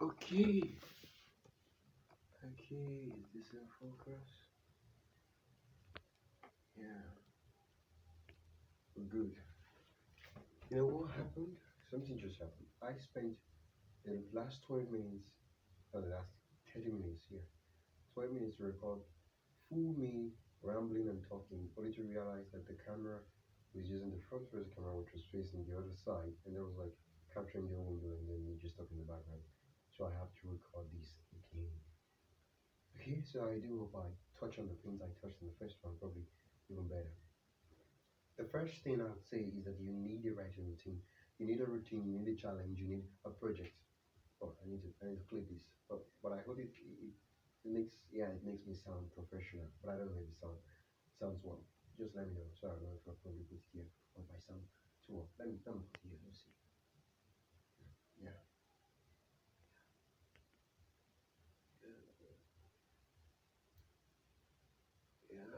Okay, okay, is this in focus? Yeah, good. You know what happened? Something just happened. I spent the last 12 minutes, or the last 30 minutes here, 12 minutes to record full me rambling and talking, only to realize that the camera was using the front face camera, which was facing the other side, and there was like capturing the window and then me just talking in the background. So I have to record this again. Okay, so I do hope I touch on the things I touched in the first one, probably even better. The first thing I would say is that you need a writing routine. You need a routine, you need a challenge, you need a project. Oh, I need to clip this. But I hope it makes it makes me sound professional. But I don't know if it sounds well. Just let me know. So I don't know if I probably put it here or if I sound too well. Let me put it here. Let's see. Yeah. Yeah.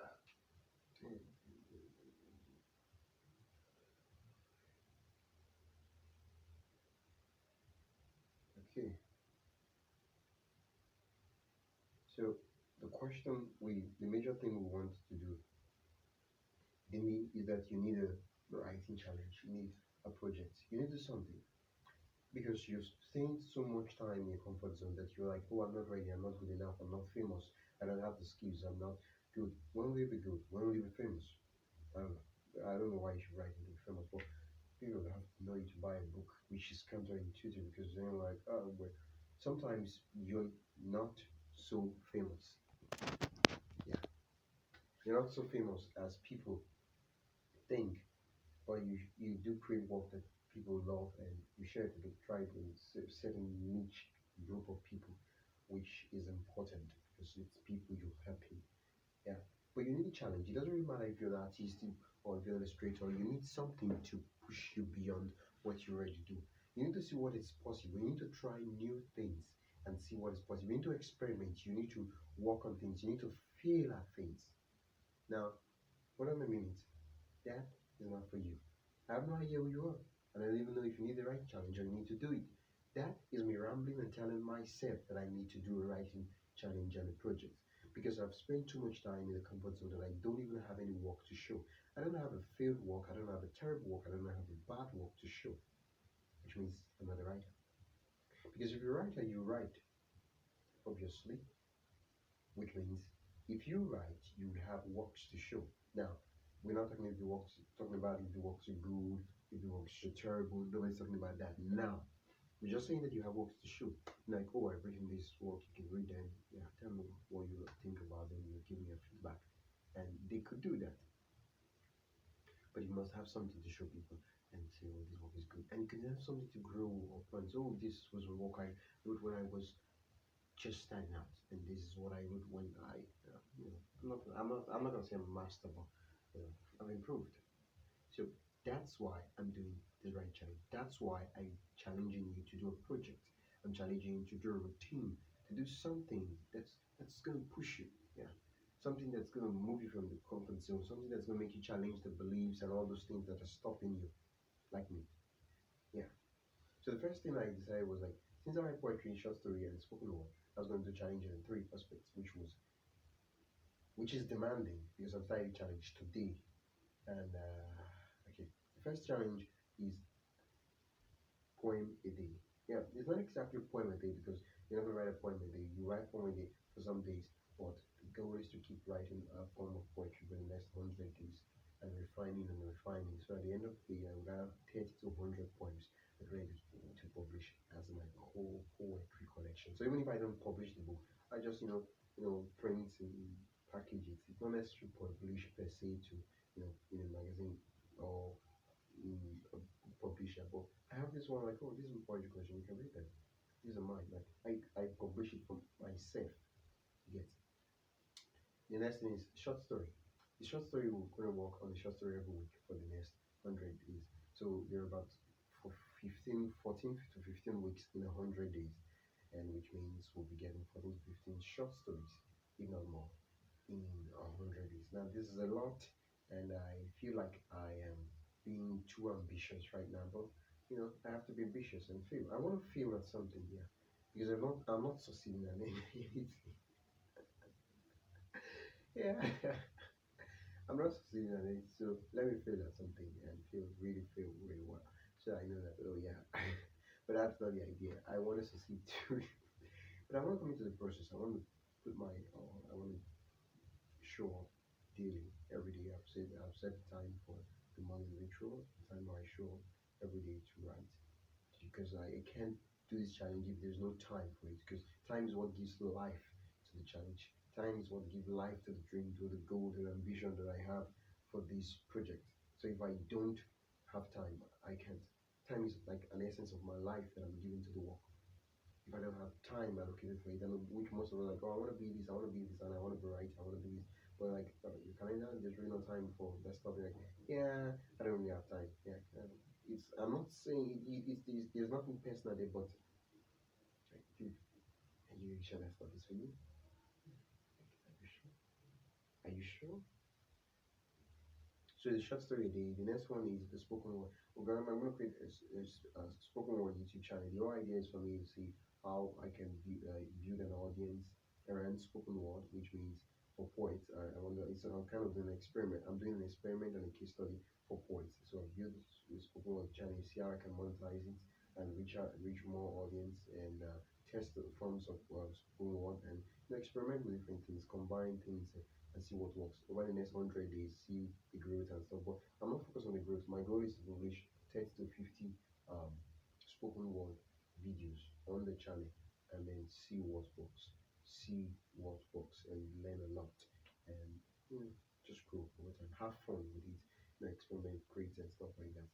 Okay. So the major thing we want to do is that you need a writing challenge. You need a project. You need to do something because you've spent so much time in your comfort zone that you're like, oh, I'm not ready. I'm not good enough. I'm not famous. I don't have the skills. I'm not good. When will you be good? When will you be famous? I don't know. I don't know why you should write and be famous, but people have to know you to buy a book, which is counterintuitive because they're like, oh, but sometimes you're not so famous. Yeah, you're not so famous as people think, but you do create work that people love and you share it with the tribe and certain niche group of people, which is important because it's people you're helping. Yeah, but you need a challenge. It doesn't really matter if you're an artist or if you're an illustrator. You need something to push you beyond what you already do. You need to see what is possible. You need to try new things and see what is possible. You need to experiment. You need to work on things. You need to feel at things. Now, what am I meaning? That is not for you. I have no idea who you are. And I don't even know if you need the right challenge or you need to do it. That is me rambling and telling myself that I need to do a writing challenge and a project. Because I've spent too much time in the comfort zone that I don't even have any work to show. I don't have a failed work, I don't have a terrible work, I don't have a bad work to show. Which means I'm not a writer. Because if you're a writer, you write, obviously. Which means if you write, you would have works to show. Now, we're not talking about if the works are good, if the works are terrible. Nobody's talking about that now. We're just saying that you have works to show. Like, oh, I've written this work, you can read them. Yeah, tell me what you think about them. You give me a feedback, and they could do that. But you must have something to show people and say, oh, this work is good, and you can have something to grow upon. So, oh, this was a work I wrote when I was just starting out, and this is what I wrote when I'm not gonna say I'm a master, but I've improved. So that's why I'm doing the right challenge. That's why I'm challenging you to do a project. I'm challenging you to do a routine, to do something that's gonna push you. Yeah, something that's gonna move you from the comfort zone. Something that's gonna make you challenge the beliefs and all those things that are stopping you, like me. Yeah. So the first thing I decided was like, since I write poetry, short story, and spoken word, I was going to challenge it in three aspects, which is demanding because I'm starting challenge today. And okay, the first challenge is poem a day. Yeah, it's not exactly poem a day because you're not gonna write a poem a day. You write poem a day for some days, but the goal is to keep writing a form of poetry for the next 100 days and refining and refining. So at the end of the day, I would have 30 to 100 poems ready to publish as my whole poetry collection. So even if I don't publish the book, I just print and package it. It's not necessary publish per se to in a magazine or in a publisher. But I have this one like, oh, this is my poetry collection. You can read them. These are mine. Like I publish it for myself. You get. The next thing is short story. The short story will going to work on the short story every week for the next 100 days. So there are about for 14 to 15 weeks in 100 days, and which means we'll be getting 14 to 15 short stories, if not more, in 100 days. Now this is a lot, and I feel like I am being too ambitious right now, but I have to be ambitious and feel. I want to feel at something here. because I'm not succeeding at anything. Yeah, I'm not succeeding at it. So let me fail at something and fail really well. So I know that, oh yeah. But that's not the idea. I want to succeed too. But I want to come into the process. I want to put my, I want to show up daily, every day. I've set time for the morning ritual, the time where I show up every day to write. Because I can't do this challenge if there's no time for it. Because time is what gives life to the challenge. Time is what gives life to the dream, to the goal, to the ambition that I have for this project. So if I don't have time, I can't. Time is like an essence of my life that I'm giving to the work. If I don't have time allocated for it, then which most of us are like, oh, I want to be this, I want to be this, and I want to be right, I want to be this. But like your calendar, there's really no time for that stuff. You're like, yeah, I don't really have time. Yeah, it's. I'm not saying it's there's nothing personal there, but like, dude, are you sure that stuff is for you? Like, are you sure? Are you sure? So the short story, the next one is the spoken word. I'm going to create a spoken word YouTube channel. Your idea is for me to see how I can build an audience around spoken word, which means for poets. I wonder, I'm kind of doing an experiment. I'm doing an experiment and a case study for poets. So I've built a spoken word channel, see how I can monetize it and reach more audience and test the forms of spoken word and experiment with different things, combine things and see what works. Over the next 100 days, see the growth and stuff. But I'm not focused on the growth. My goal is to publish 30 to 50 um, spoken word videos on the channel and then see what works. See what works and learn a lot. And just grow over time. Have fun with it. Experiment, create and stuff like that.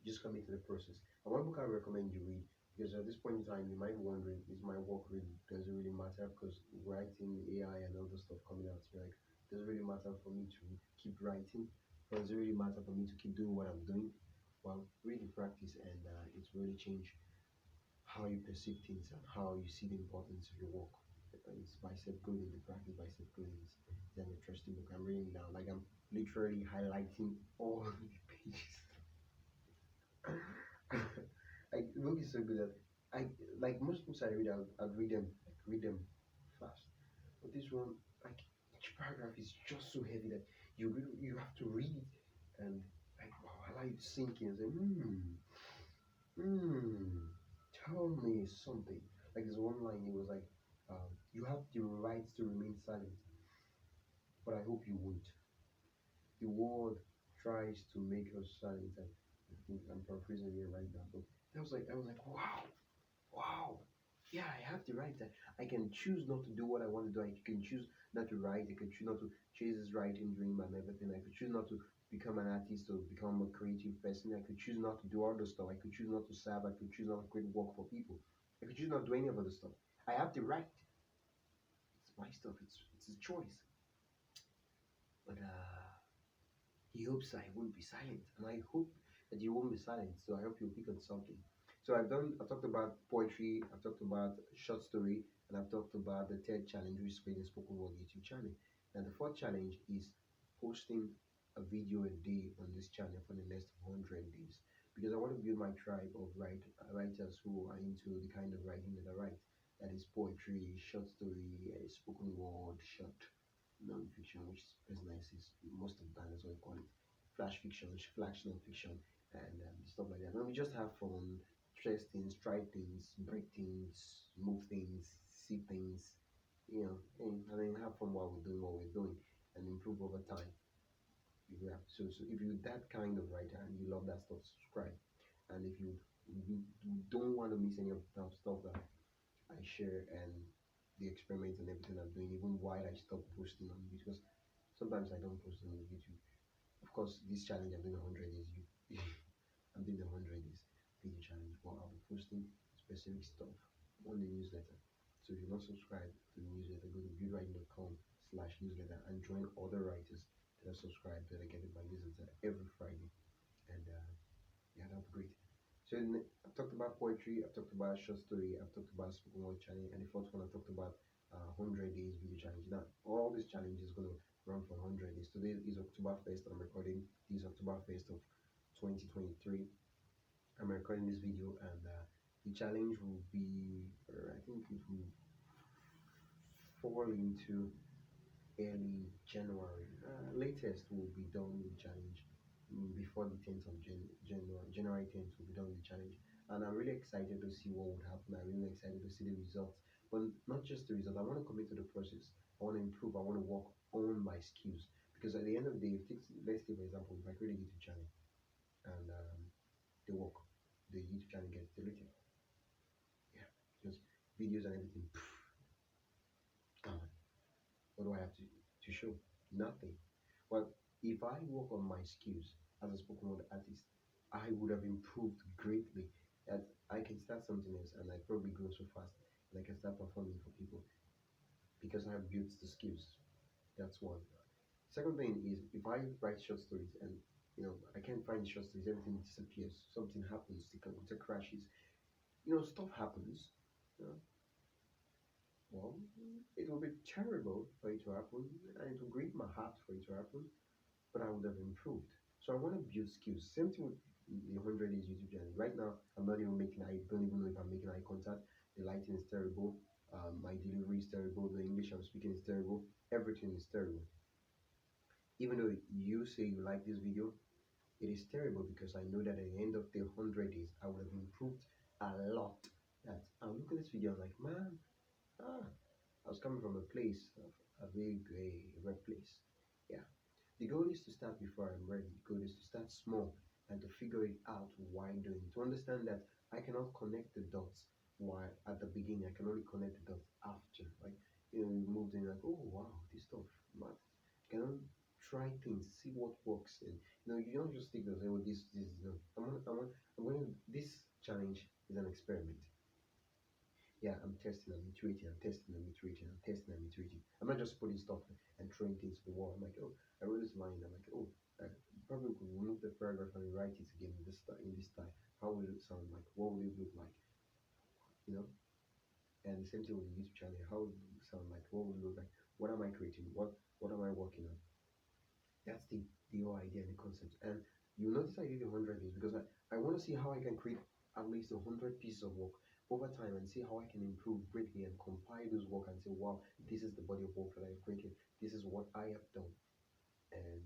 Just commit to the process. And one book I recommend you read, because at this point in time you might be wondering, is my work really does it really matter? Because writing AI and all the stuff coming out, you're like, does it really matter for me to keep writing? Does it really matter for me to keep doing what I'm doing? Well, really practice and it's really changed how you perceive things and how you see the importance of your work. It's by Seth Godin, the practice by Seth Godin is an interesting book. I'm reading now, like I'm literally highlighting all the pages. Like the book is so good that I like most books I read, I'd read them fast. But this one, like each paragraph is just so heavy that you have to read it and like wow, I like sinking and say, tell me something. Like there's one line, it was like, you have the right to remain silent, but I hope you won't. The world tries to make us silent, and I think I'm paraphrasing here right now, but I was like, wow, wow. Yeah, I have the right that I can choose not to do what I want to do. I can choose not to write. I can choose not to chase this writing dream and everything. I could choose not to become an artist or become a creative person. I could choose not to do all the stuff. I could choose not to serve. I could choose not to create work for people. I could choose not to do any of the stuff. I have the right. It's my stuff. It's a choice. But he hopes I won't be silent, and I hope that you won't be silent. So I hope you'll pick on something. So I've talked about poetry, I've talked about short story, and I've talked about the third challenge, which is creating a spoken word YouTube channel. And the fourth challenge is posting a video a day on this channel for the next 100 days. Because I want to build my tribe of writers who are into the kind of writing that I write. That is poetry, short story, spoken word, short non-fiction, which is personalizes most of the time, that's what we call it. Flash fiction, flash non-fiction, and stuff like that. And we just have fun, test things, try things, break things, move things, see things, and then have fun while we're doing what we're doing and improve over time. Yeah. So if you're that kind of writer and you love that stuff, subscribe. And if you don't want to miss any of the stuff that I share and the experiments and everything I'm doing, even while I stop posting on YouTube, because sometimes I don't post on YouTube. Of course, this challenge I'm doing 100 is you. I'm doing the 100 is video challenge, but I'll be posting specific stuff on the newsletter. So if you're not subscribed to the newsletter, go to buildwriting.com/newsletter and join other writers that are subscribed that are getting my newsletter every Friday. And yeah, that'll be great. So I've talked about poetry, I've talked about short story, I've talked about spoken word challenge, and the fourth one I've talked about 100 days video challenge. Now, all these challenges is going to run for 100 days. Today is October 1st. I'm recording this October 1st of 2023. I'm recording this video, and The challenge will be, I think it will fall into early January. Latest will be done with challenge before the 10th of January 10th will be done with challenge. And I'm really excited to see what would happen. I'm really excited to see the results. But not just the result, I want to commit to the process. I want to improve. I want to work on my skills. Because at the end of the day, let's take for example, if I create a YouTube channel and they work, the YouTube channel gets deleted. Yeah, just videos and everything. Gone. What do I have to show? Nothing. Well, if I work on my skills as a spoken word artist, I would have improved greatly. That I can start something else and I probably grow so fast and I can start performing for people because I have built the skills. That's one. Second thing is if I write short stories and I can't find short stories, everything disappears, something happens, the computer crashes, stuff happens. You know, well, it will be terrible for it to happen and it will break my heart for it to happen, but I would have improved. So I want to build skills. Same thing with the 100 days YouTube journey. Right now, I'm not even making. I don't even know if I'm making eye contact. The lighting is terrible. My delivery is terrible. The English I'm speaking is terrible. Everything is terrible. Even though you say you like this video, it is terrible because I know that at the end of the 100 days, I would have improved a lot. That I look at this video, I'm like, man, ah, I was coming from a place, a very red place. Yeah. The goal is to start before I'm ready. The goal is to start small and to figure it out while doing. To understand that I cannot connect the dots while at the beginning. I can only connect the dots after. Like you moved in, like, oh wow, this stuff, man. You can only try things, see what works, and you don't just think that oh this is no. I'm going. This challenge is an experiment. Yeah, I'm testing, I'm iterating, I'm testing, I'm iterating, I'm testing, I'm iterating. I'm not just putting stuff and throwing things to the wall. I'm like, oh, I wrote this line. I'm like, oh, I probably could remove the paragraph and rewrite it again in this style. In this style, how will it sound like? What will it look like? You know. And the same thing with the YouTube channel. How will it sound like? What will it look like? What am I creating? What am I working on? That's the whole idea and the concept. And you notice I did 100 days because I want to see how I can create at least 100 pieces of work over time and see how I can improve greatly and compile those work and say, wow, this is the body of work that I've created. This is what I have done. And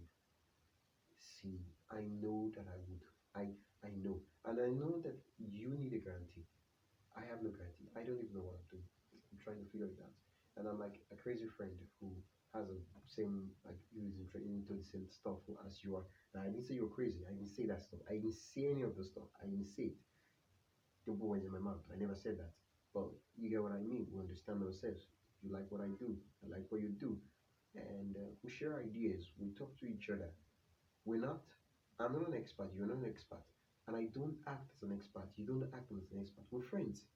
see, I know that I would. I know. And I know that you need a guarantee. I have no guarantee. I don't even know what I'm doing. I'm trying to figure it out. And I'm like a crazy friend who has a same like who is into the same stuff as you are. And I didn't say you're crazy. I didn't say that stuff. I didn't say any of the stuff. I didn't say it. Don't put words in my mouth. I never said that. But you get what I mean. We understand ourselves. You like what I do. I like what you do. And we share ideas. We talk to each other. We're not. I'm not an expert. You're not an expert. And I don't act as an expert. You don't act as an expert. We're friends.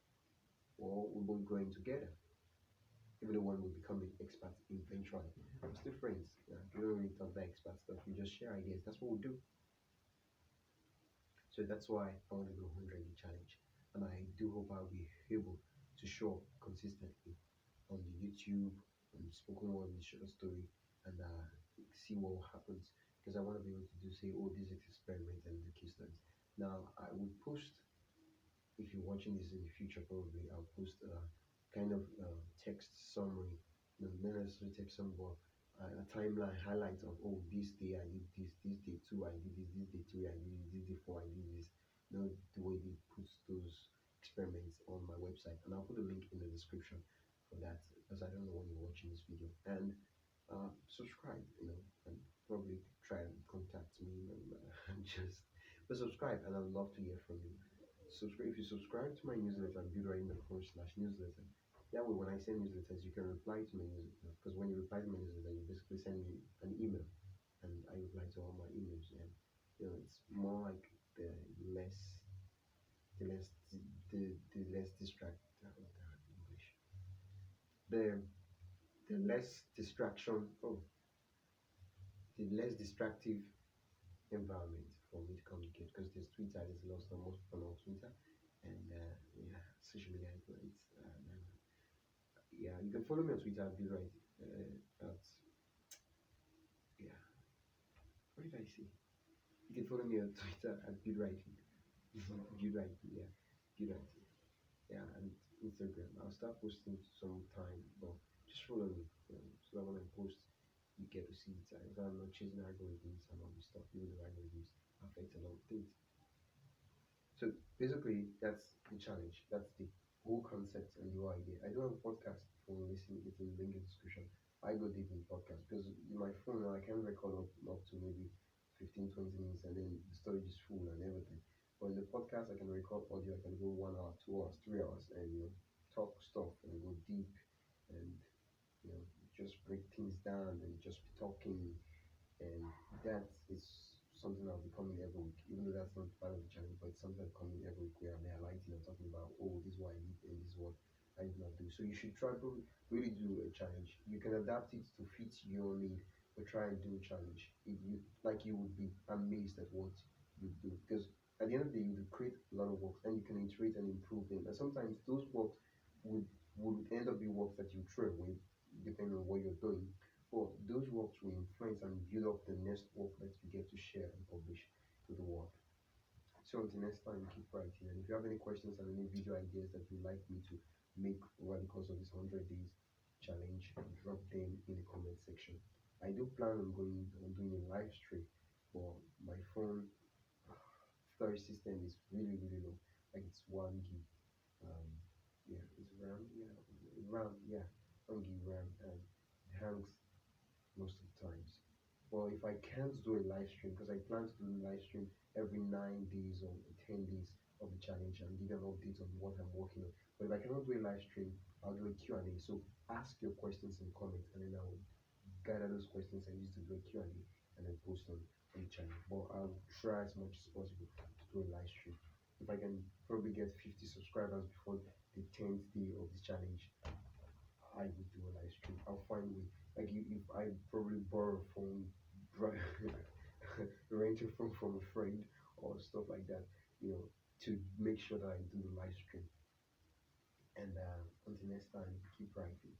Or we're both growing together. Even though one will become an expert eventually. We're still friends. We don't really talk about expert stuff. We just share ideas. That's what we do. So that's why I want to do 100 challenge. And I do hope I'll be able to show up consistently on the YouTube, on the spoken word, the short story, and see what happens. Because I want to be able to do say, oh, this is experiment and the case studies. Now I will post, if you're watching this in the future, probably I'll post a kind of text summary, not necessarily text summary, but a timeline highlight of oh this day I did this day two I did this day three I did this day four I did this. The way they put those experiments on my website, and I'll put a link in the description for that because I don't know when you're watching this video. And subscribe, and probably try and contact me and just but subscribe, and I'd love to hear from you. Subscribe if you subscribe to my newsletter, buildwriting.com/newsletter. That way, when I send newsletters, you can reply to my newsletter. Because when you reply to my newsletter, you basically send me an email, and I reply to all my emails. And it's more like the less, the less, the less distract. English. The less distraction. Oh, the less distractive environment for me to communicate. Because there's Twitter. There's lots of most people on Twitter, and yeah, social media influence. Yeah, you can follow me on Twitter at Buildwriting. At yeah, what did I say? You can follow me on Twitter at Buildwriting. Buildwriting, yeah, Buildwriting. Instagram. I'll start posting sometime, but just follow me, so that when I post, you get to see it. So I'm not chasing algorithms and all this stuff. Even the algorithms affect a lot of things. So basically, that's the challenge. That's the whole concept and the whole idea. I do have a podcast for listening. It's in the link in the description. I go deep in podcast because in my phone now I can record up to maybe 15, 20 minutes and then the storage is full and everything. But in the podcast, I can record audio. I can go 1 hour, 2 hours, 3 hours, and talk stuff and go deep and you know just break things down and just be talking, and that is something I'll be coming every week, even though that's not part of the challenge, but it's something I'm coming every week where I'm highlighting and talking about, oh, this is what I did and this is what I did not do. So you should try to really do a challenge. You can adapt it to fit your need, but try and do a challenge. If you like, you would be amazed at what you do because at the end of the day, you will create a lot of work and you can iterate and improve them. And sometimes those works would would end up being works that you throw away depending on what you're doing, but those works will influence and build up the next work that you get to share and publish to the world. So until next time, keep writing. And if you have any questions and any video ideas that you'd like me to make over the course of this 100 days challenge, drop them in the comment section. I do plan on going on doing a live stream, but my phone storage system is really really low. Like it's 1 gig. Um, yeah, it's RAM. Yeah, RAM. Yeah, 1 gig RAM, and it hangs most of the times. Well, if I can't do a live stream, because I plan to do a live stream every 9 days or 10 days of the challenge and give an update on what I'm working on. But if I cannot do a live stream, I'll do a Q&A. So ask your questions in the comments and then I'll gather those questions and use to do a Q&A and then post on the channel. But I'll try as much as possible to do a live stream. If I can probably get 50 subscribers before the 10th day of this challenge, I would do a live stream. I'll find a way. Like if I probably borrow a phone, rent a phone from a friend or stuff like that, to make sure that I do the live stream. And until next time, keep writing.